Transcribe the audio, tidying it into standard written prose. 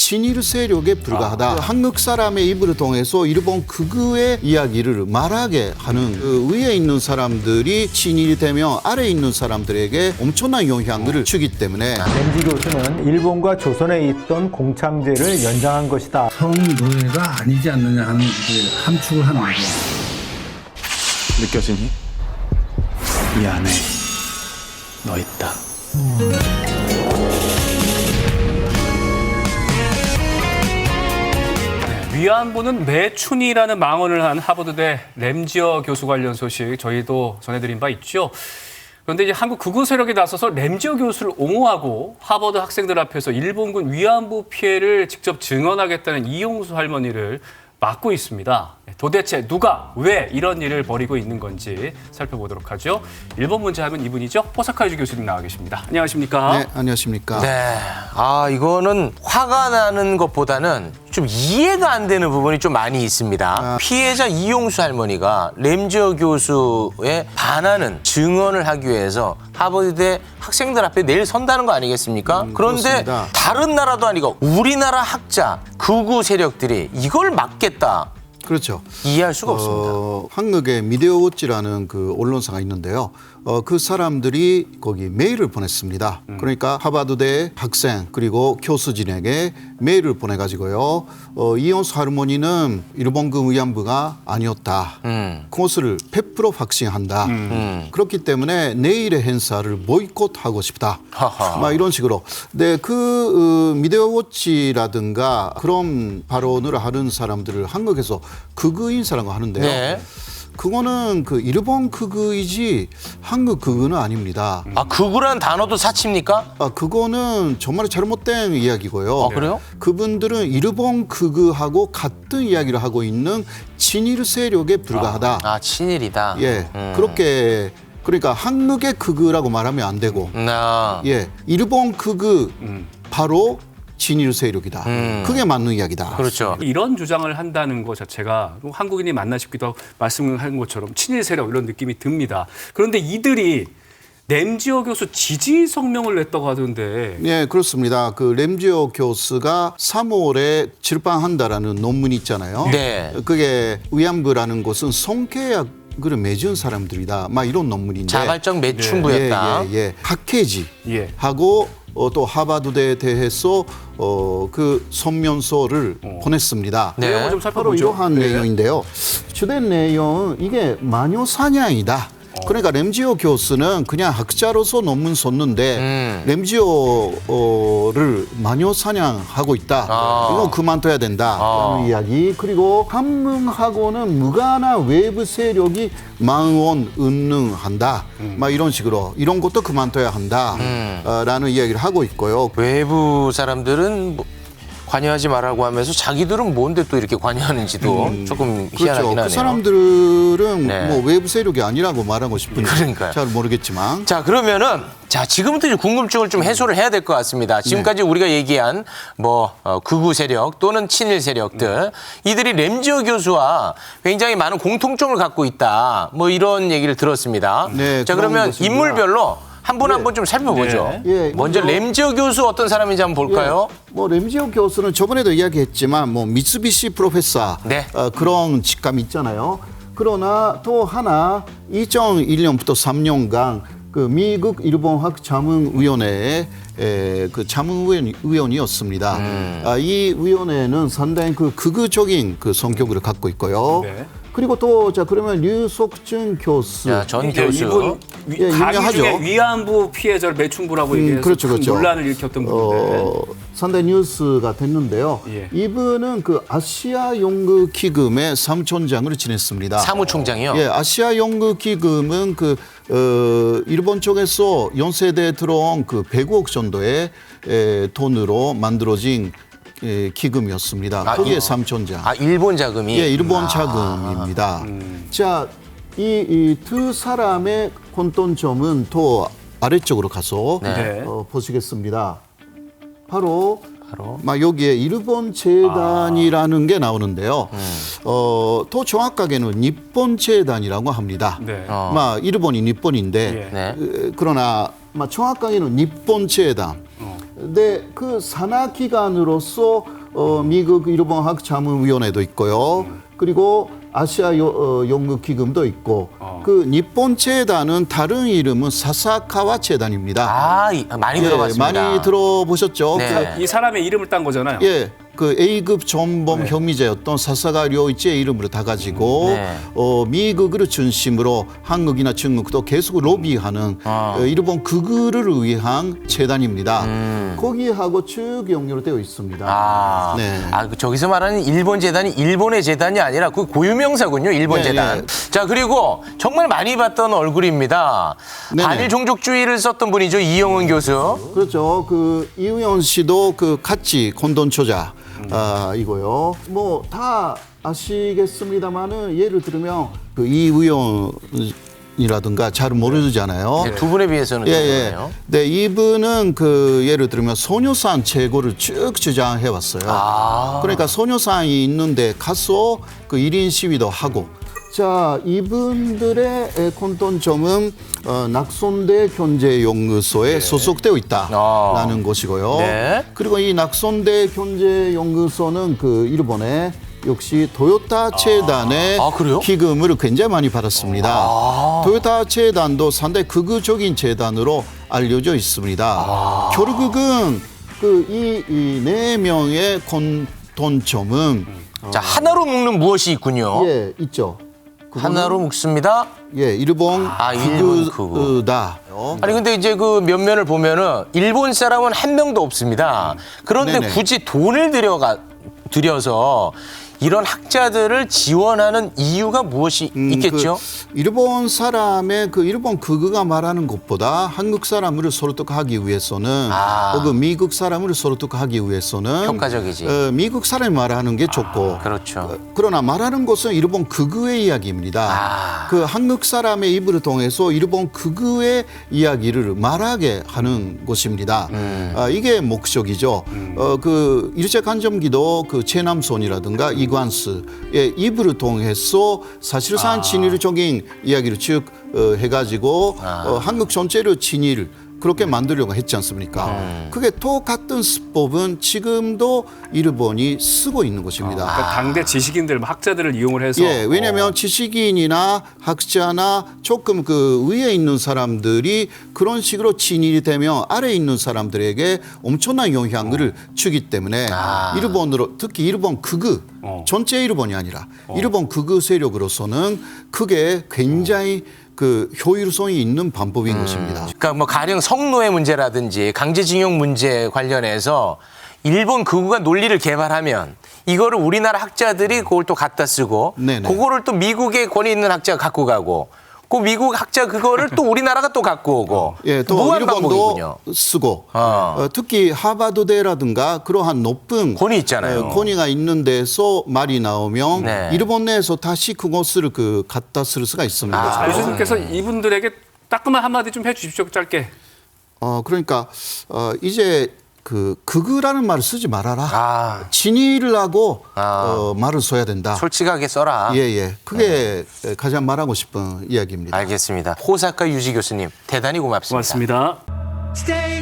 친일 세력에 불과하다. 한국 사람의 입을 통해서 일본 극우의 이야기를 말하게 하는 그 위에 있는 사람들이 친일이 되면 아래에 있는 사람들에게 엄청난 영향을 주기 때문에 램지 교수는 일본과 조선에 있던 공창제를 연장한 것이다. 성노예가 아니지 않느냐 하는 함축을 하는 거죠. 느껴지니? 이 안에 너 있다. 위안부는 매춘이라는 망언을 한 하버드대 램지어 교수 관련 소식 저희도 전해드린 바 있죠. 그런데 이제 한국 극우 세력이 나서서 램지어 교수를 옹호하고 하버드 학생들 앞에서 일본군 위안부 피해를 직접 증언하겠다는 이용수 할머니를 막고 있습니다. 도대체 누가 왜 이런 일을 벌이고 있는 건지 살펴보도록 하죠. 일본 문제 하면 이분이죠. 호사카이주 교수님 나와 계십니다. 안녕하십니까? 네, 안녕하십니까? 네. 이거는 화가 나는 것보다는 좀 이해가 안 되는 부분이 좀 많이 있습니다. 피해자 이용수 할머니가 램지어 교수에 반하는 증언을 하기 위해서 하버드대 학생들 앞에 내일 선다는 거 아니겠습니까? 그런데 그렇습니다. 다른 나라도 아니고 우리나라 학자, 극우 세력들이 이걸 막겠다. 그렇죠. 이해할 수가 없습니다. 한국의 미디어워치라는 그 언론사가 있는데요. 그 사람들이 거기 메일을 보냈습니다. 그러니까 하버드대 학생 그리고 교수진에게 메일을 보내가지고요. 이용수 할머니는 일본군 위안부가 아니었다. 그것을 100% 확신한다. 그렇기 때문에 내일의 행사를 보이콧하고 싶다. 막 이런 식으로. 네, 그 미디어워치라든가 그런 발언을 하는 사람들을 한국에서 극우인 사람과 하는데요. 네. 그거는 그 일본 극우이지 한국 극우는 아닙니다. 극우라는 단어도 사치입니까? 그거는 정말 잘못된 이야기고요. 그래요? 그분들은 일본 극우하고 같은 이야기를 하고 있는 친일 세력에 불과하다. 친일이다. 예, 그렇게 그러니까 한국의 극우라고 말하면 안 되고, 예, 일본 극우 바로 친일 세력이다. 그게 맞는 이야기다. 그렇죠. 이런 주장을 한다는 것 자체가 한국인이 맞나 싶기도 하고 말씀하신 것처럼 친일 세력 이런 느낌이 듭니다. 그런데 이들이 램지어 교수 지지 성명을 냈다고 하던데. 네, 그렇습니다. 그 램지어 교수가 3월에 출판한다라는 논문이 있잖아요. 네. 그게 위안부라는 것은 성계약 을 맺은 사람들이다. 막 이런 논문인데. 자발적 매춘부였다. 예. 학회지 예. 하고 또 하버드대에 대해서 그 성명서를 보냈습니다. 네. 내용을 좀 바로 살펴보죠. 이러한 내용인데요. 주된 내용은 이게 마녀 사냥이다. 그러니까 램지어 교수는 그냥 학자로서 논문 썼는데 램지어를 마녀 사냥하고 있다. 이거 그만둬야 된다라는 이야기. 그리고 한문학원은 무관한 외부 세력이 망원 운능한다. 막 이런 식으로 이런 것도 그만둬야 한다라는 이야기를 하고 있고요. 외부 사람들은 관여하지 말라고 하면서 자기들은 뭔데 또 이렇게 관여하는지도 조금 희한하긴 그렇죠. 하네요. 그 사람들은 네. 뭐 외부 세력이 아니라고 말하고 싶은데 그러니까요. 잘 모르겠지만. 자, 그러면은 지금부터 이제 궁금증을 좀 해소를 해야 될 것 같습니다. 지금까지 우리가 얘기한 극우 세력 또는 친일 세력들 이들이 램지어 교수와 굉장히 많은 공통점을 갖고 있다. 뭐 이런 얘기를 들었습니다. 네, 자, 그런 그러면 것입니다. 인물별로 한 분 한 분 좀 살펴보죠. 예, 먼저 램지어 교수 어떤 사람인지 한번 볼까요? 뭐 램지어 교수는 저번에도 이야기했지만 뭐 미쓰비시 프로페서 네. 그런 직감이 있잖아요. 그러나 또 하나 2001년부터 3년간 그 미국 일본학 자문위원회의 그 자문위원이었습니다. 이 위원회는 상당히 그 극우적인 그 성격을 갖고 있고요. 네. 그리고 또 그러면 류석준 교수. 전 교수. 이분 유명하죠. 가기 중에 위안부 피해자를 매춘부라고 얘기해서 그렇죠, 큰 그렇죠. 논란을 일으켰던 분인데. 상당히 뉴스가 됐는데요. 예. 이분은 그 아시아 연구 기금의 사무총장을 지냈습니다. 사무총장이요? 예, 아시아 연구 기금은 그 일본 쪽에서 연세대에 들어온 그 100억 정도의 돈으로 만들어진 기금이었습니다. 거기에 사무총장. 일본 자금이? 예, 일본 자금입니다. 자, 이 두 사람의 공통점은 또 아래쪽으로 가서 네. 보시겠습니다. 바로 막 여기에 일본 재단이라는 게 나오는데요. 더 정확하게는 일본 재단이라고 합니다. 네. 막 일본이 일본인데 네. 그러나 막 정확하게는 일본 재단. 근데 그 산하 기관으로서 미국 일본 학자문위원회도 있고요. 그리고 아시아 연구기금도 있고 그 니폰 재단은 다른 이름은 사사카와 재단입니다. 많이 들어봤습니다. 많이 들어보셨죠? 네. 이 사람의 이름을 딴 거잖아요. 그, 그 A급 전범 혐의자였던 사사가 료이치의 이름으로 다 가지고 미국을 중심으로 한국이나 중국도 계속 로비하는 일본 극우를 위한 재단입니다. 거기하고 쭉 연결되어 있습니다. 네. 저기서 말하는 일본 재단이 일본의 재단이 아니라 그 고유명사군요. 일본 네, 재단. 네. 자, 그리고 정말 많이 봤던 얼굴입니다. 네네. 반일 종족주의를 썼던 분이죠. 이영훈 교수. 그렇죠. 그 이우연 씨도 그 같이 콘돈초자 이고요. 뭐 다 아시겠습니다만은 예를 들면 그 이우연이라든가 잘 모르잖아요. 네, 두 분에 비해서는 좀 그러네요. 네, 이분은 그 예를 들면 소녀상 제고를 쭉 주장해 왔어요. 그러니까 소녀상이 있는데 가서 그 1인 시위도 하고. 자, 이분들의 콘돈점은 낙손대 경제연구소에 소속되어 있다라는 것이고요. 네. 그리고 이 낙손대 경제연구소는 그 일본의 역시 토요타 재단의 그래요? 기금을 굉장히 많이 받았습니다. 토요타 재단도 상당히 극우적인 재단으로 알려져 있습니다. 결국은 그 이 네 명의 콘돈점은 자, 하나로 묶는 무엇이 있군요. 예, 있죠. 하나로 묶습니다. 예, 일본 일본 극우다. 아니 근데 이제 그 면면을 보면은 일본 사람은 한 명도 없습니다. 그런데 네네. 굳이 돈을 들여서 이런 학자들을 지원하는 이유가 무엇이 있겠죠? 그 일본 사람의 그 일본 극우가 말하는 것보다 한국 사람을 설득하기 위해서는 혹은 미국 사람을 설득하기 위해서는 효과적이지. 미국 사람이 말하는 게 좋고 그렇죠. 그러나 말하는 것은 일본 극우의 이야기입니다. 그 한국 사람의 입을 통해서 일본 극우의 이야기를 말하게 하는 것입니다. 이게 목적이죠. 그 일제강점기도 그 최남선이라든가 이관스의 입을 통해서 사실상 진일적인 이야기를 쭉 해가지고 한국 전체를 진일 그렇게 만들려고 했지 않습니까? 그게 똑같은 수법은 지금도 일본이 쓰고 있는 것입니다. 그러니까 당대 지식인들, 학자들을 이용을 해서. 예, 왜냐하면 지식인이나 학자나 조금 그 위에 있는 사람들이 그런 식으로 진일이 되면 아래에 있는 사람들에게 엄청난 영향을 주기 때문에 일본으로 특히 일본 극우 전체 일본이 아니라 일본 극우 세력으로서는 그게 굉장히 그 효율성이 있는 방법인 것입니다. 그러니까 뭐 가령 성노예 문제라든지 강제징용 문제 관련해서 일본 극우가 논리를 개발하면 이거를 우리나라 학자들이 그걸 또 갖다 쓰고 네네. 그거를 또 미국의 권위 있는 학자가 갖고 가고 그 미국 학자 그거를 또 우리나라가 또 갖고 오고 예, 또 무한 일본도 반복이군요. 쓰고 특히 하버드대라든가 그러한 높은 권위 있잖아요. 권위가 있는 데서 말이 나오면 네. 일본 내에서 다시 그것을 그 갖다 쓸 수가 있습니다. 교수님께서 이분들에게 따끔한 한마디 좀 해주십시오. 짧게. 그러니까 이제 그 극우라는 말을 쓰지 말아라. 진의를 하고 말을 써야 된다. 솔직하게 써라. 예. 그게 가장 말하고 싶은 이야기입니다. 알겠습니다. 호사카 유지 교수님 대단히 고맙습니다. 고맙습니다. Stay